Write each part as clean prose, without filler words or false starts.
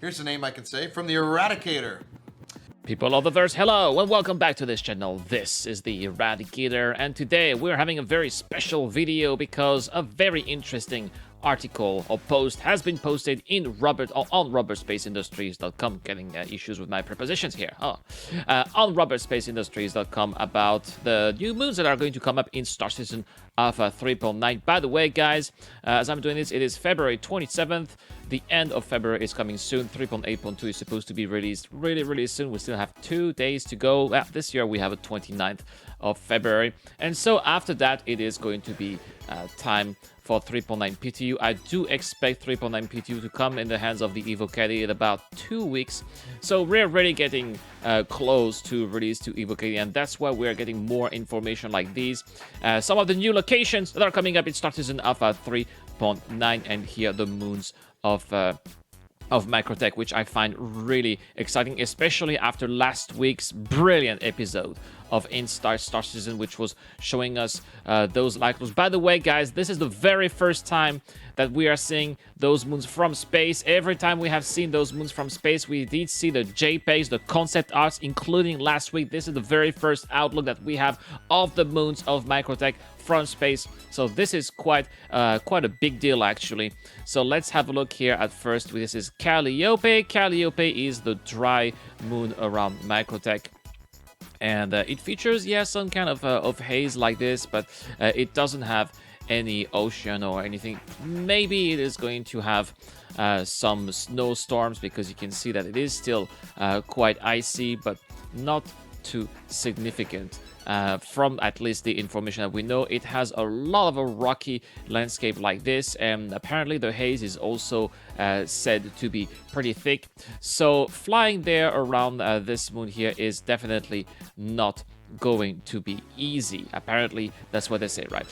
Here's a name I can say from the Eradicator. People of the verse, hello and welcome back to this channel. This is the Eradicator, and today we're having a very special video because a very interesting article or post has been posted in on rubberspaceindustries.com. Getting issues with my prepositions here. On rubberspaceindustries.com about the new moons that are going to come up in Star Citizen Alpha 3.9. By the way, guys, as I'm doing this, it is February 27th. The end of February is coming soon. 3.8.2 is supposed to be released really soon. We still have 2 days to go. Well, this year we have a 29th of February. And so after that, it is going to be time for 3.9 PTU. I do expect 3.9 PTU to come in the hands of the Evo Caddy in about 2 weeks. So we're really getting close to release to Evo Caddy, and that's why we're getting more information like these. Some of the new locations that are coming up in Star Citizen Alpha 3.9, and here the moons of Microtech, which I find really exciting, especially after last week's brilliant episode of Star Citizen, which was showing us those light moons. By the way, guys, this is the very first time that we are seeing those moons from space. Every time we have seen those moons from space, we did see the JPEGs, the concept arts, including last week. This is the very first outlook that we have of the moons of Microtech from space. So this is quite a big deal, actually. So let's have a look here at first. This is Calliope. Calliope is the dry moon around Microtech. And it features, some kind of haze like this, but it doesn't have any ocean or anything. Maybe it is going to have some snowstorms, because you can see that it is still quite icy, but not too significant. From at least the information that we know, it has a lot of a rocky landscape like this, and apparently the haze is also said to be pretty thick. So flying there around this moon here is definitely not going to be easy. Apparently, that's what they say, right?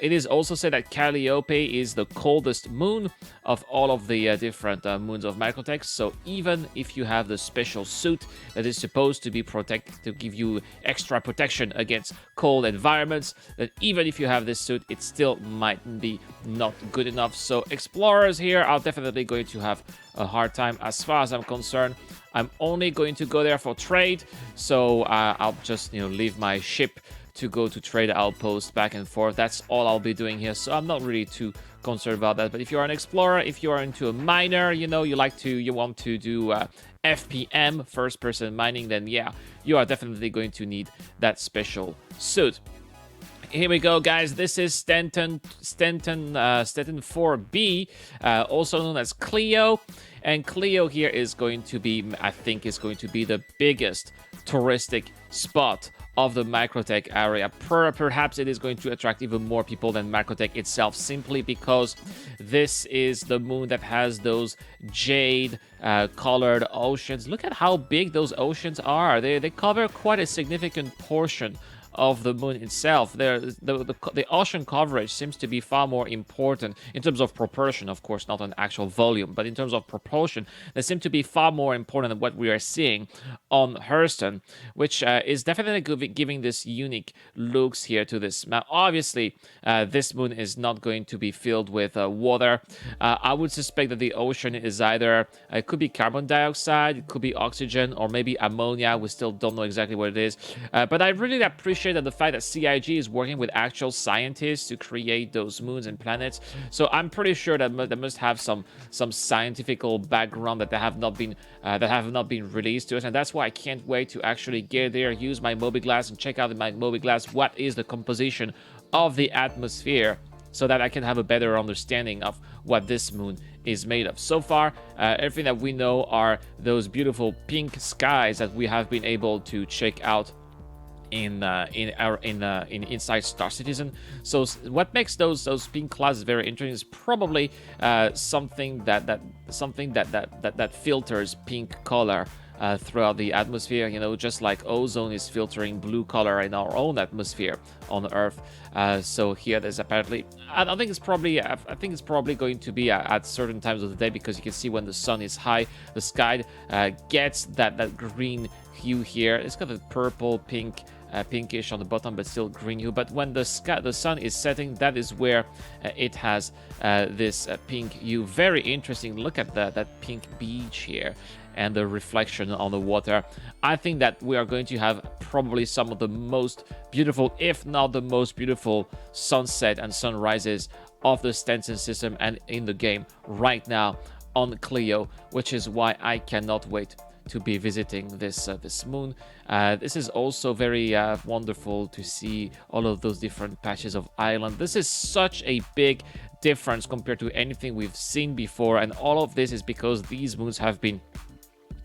It is also said that Calliope is the coldest moon of all of the different moons of Microtech. So even if you have the special suit that is supposed to be to give you extra protection against cold environments, that even if you have this suit, it still might be not good enough. So explorers here are definitely going to have a hard time. As far as I'm concerned, I'm only going to go there for trade, so I'll just leave my ship to go to trade outposts back and forth. That's all I'll be doing here, so I'm not really too concerned about that. But if you're an explorer, if you are into a miner, you want to do FPM, first person mining, then yeah, you are definitely going to need that special suit. Here we go, guys. This is Stanton 4B, also known as Clio. And Clio here is going to be, I think, the biggest touristic spot of the Microtech area. Perhaps it is going to attract even more people than Microtech itself, simply because this is the moon that has those jade colored oceans. Look at how big those oceans are. They cover quite a significant portion of the moon itself. The ocean coverage seems to be far more important in terms of proportion, of course, not an actual volume, but in terms of proportion, they seem to be far more important than what we are seeing on Hurston, which is definitely giving this unique looks here to this. Now, obviously, this moon is not going to be filled with water. I would suspect that the ocean is either, it could be carbon dioxide, it could be oxygen, or maybe ammonia. We still don't know exactly what it is. But I really appreciate that the fact that CIG is working with actual scientists to create those moons and planets. So I'm pretty sure that they must have some scientific background that have not been released to us, and that's why I can't wait to actually get there, use my Mobiglass, and check out in my Mobiglass what is the composition of the atmosphere, so that I can have a better understanding of what this moon is made of. So far, everything that we know are those beautiful pink skies that we have been able to check out in inside Star Citizen. So what makes those pink clouds very interesting is probably something that filters pink color throughout the atmosphere, just like ozone is filtering blue color in our own atmosphere on Earth. So here there's apparently, I think it's probably going to be at certain times of the day, because you can see when the sun is high, the sky gets that green hue here. It's got a purple, pink pinkish on the bottom, but still green hue. But when the sun is setting, that is where it has this pink hue. Very interesting. Look at that pink beach here and the reflection on the water. I think that we are going to have probably some of the most beautiful, if not the most beautiful, sunset and sunrises of the Stanton system and in the game right now on Clio, which is why I cannot wait to be visiting this moon. This is also very wonderful to see all of those different patches of island. This is such a big difference compared to anything we've seen before, and all of this is because these moons have been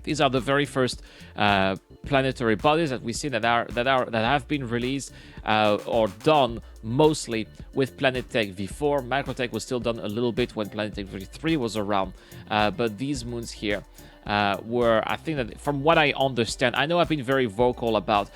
these are the very first planetary bodies that we see that have been released or done mostly with Planetech V4. Microtech was still done a little bit when Planetech V3 was around, but these moons here were, I think that from what I understand, I know I've been very vocal about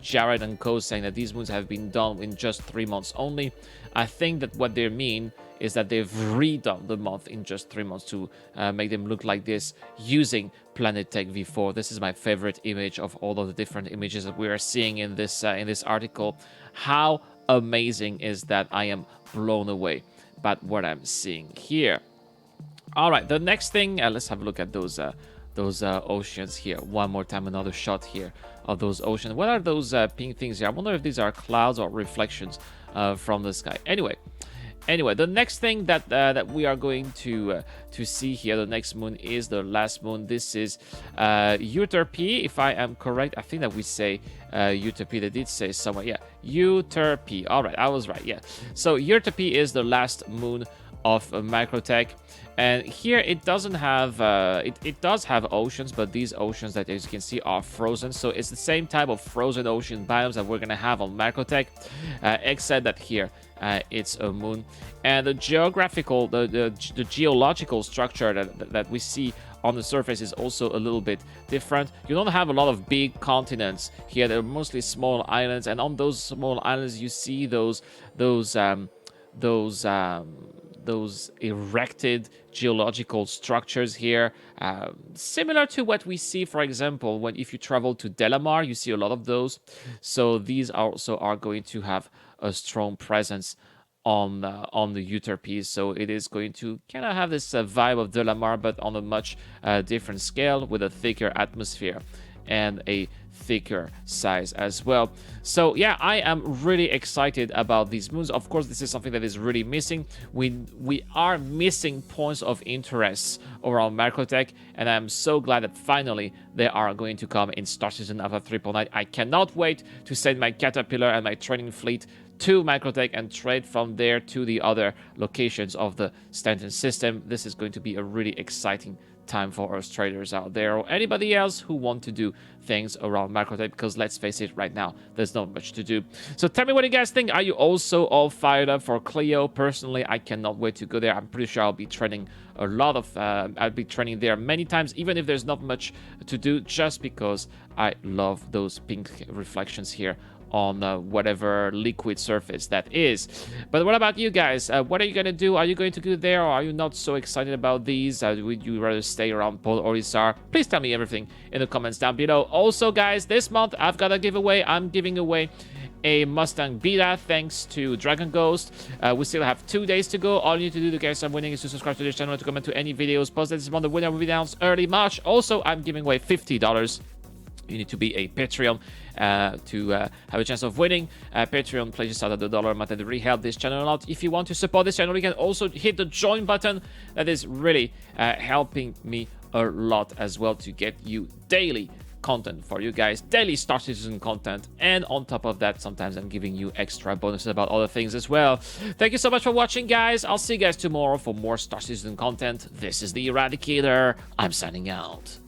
Jared and co saying that these moons have been done in just 3 months only. I think that what they mean is that they've redone the month in just 3 months to make them look like this using Planetech V4. This is my favorite image of all of the different images that we are seeing in this article. How amazing is that? I am blown away by what I'm seeing here. All right, the next thing, let's have a look at those oceans here. One more time, another shot here of those oceans. What are those pink things here? I wonder if these are clouds or reflections from the sky. Anyway, the next thing that we are going to see here, the next moon is the last moon. This is Euterpe, if I am correct. I think that we say Euterpe. They did say somewhere, yeah, Euterpe. All right, I was right, yeah. So Euterpe is the last moon of Microtech, and here it doesn't have it does have oceans, but these oceans that, as you can see, are frozen. So it's the same type of frozen ocean biomes that we're gonna have on Microtech, except that here it's a moon, and the geographical the geological structure that we see on the surface is also a little bit different. You don't have a lot of big continents here. They're mostly small islands, and on those small islands you see those erected geological structures here, similar to what we see, for example, when if you travel to Delamar, you see a lot of those. So these also are going to have a strong presence on the Euterpe. So it is going to kind of have this vibe of Delamar, but on a much different scale, with a thicker atmosphere and a thicker size as well. So yeah, I am really excited about these moons. Of course, this is something that is really missing. We are missing points of interest around Microtech, and I'm so glad that finally they are going to come in Star Citizen Alpha 3.9. I cannot wait to send my Caterpillar and my training fleet to Microtech and trade from there to the other locations of the Stanton system. This is going to be a really exciting time for us traders out there, or anybody else who want to do things around Microtech, because let's face it, right now there's not much to do. So tell me what you guys think. Are you also all fired up for Clio? Personally, I cannot wait to go there. I'm pretty sure I'll be training a lot of I'll be training there many times, even if there's not much to do, just because I love those pink reflections here on whatever liquid surface that is. But what about you guys? What are you going to do? Are you going to go there, or are you not so excited about these? Would you rather stay around Pol Orisar? Please tell me everything in the comments down below. Also, guys, this month I've got a giveaway. I'm giving away a Mustang Beta thanks to Dragon Ghost. We still have 2 days to go. All you need to do to get some winning is to subscribe to this channel, to comment to any videos posted this month. The winner will be announced early March. Also, I'm giving away $50. You need to be a Patreon to have a chance of winning. Patreon pledges out at the dollar amount, and they really help this channel a lot. If you want to support this channel, you can also hit the join button. That is really helping me a lot as well, to get you daily content for you guys, daily Star Citizen content, and on top of that, sometimes I'm giving you extra bonuses about other things as well. Thank you so much for watching, guys. I'll see you guys tomorrow for more Star Citizen content. This is the Eradicator. I'm signing out.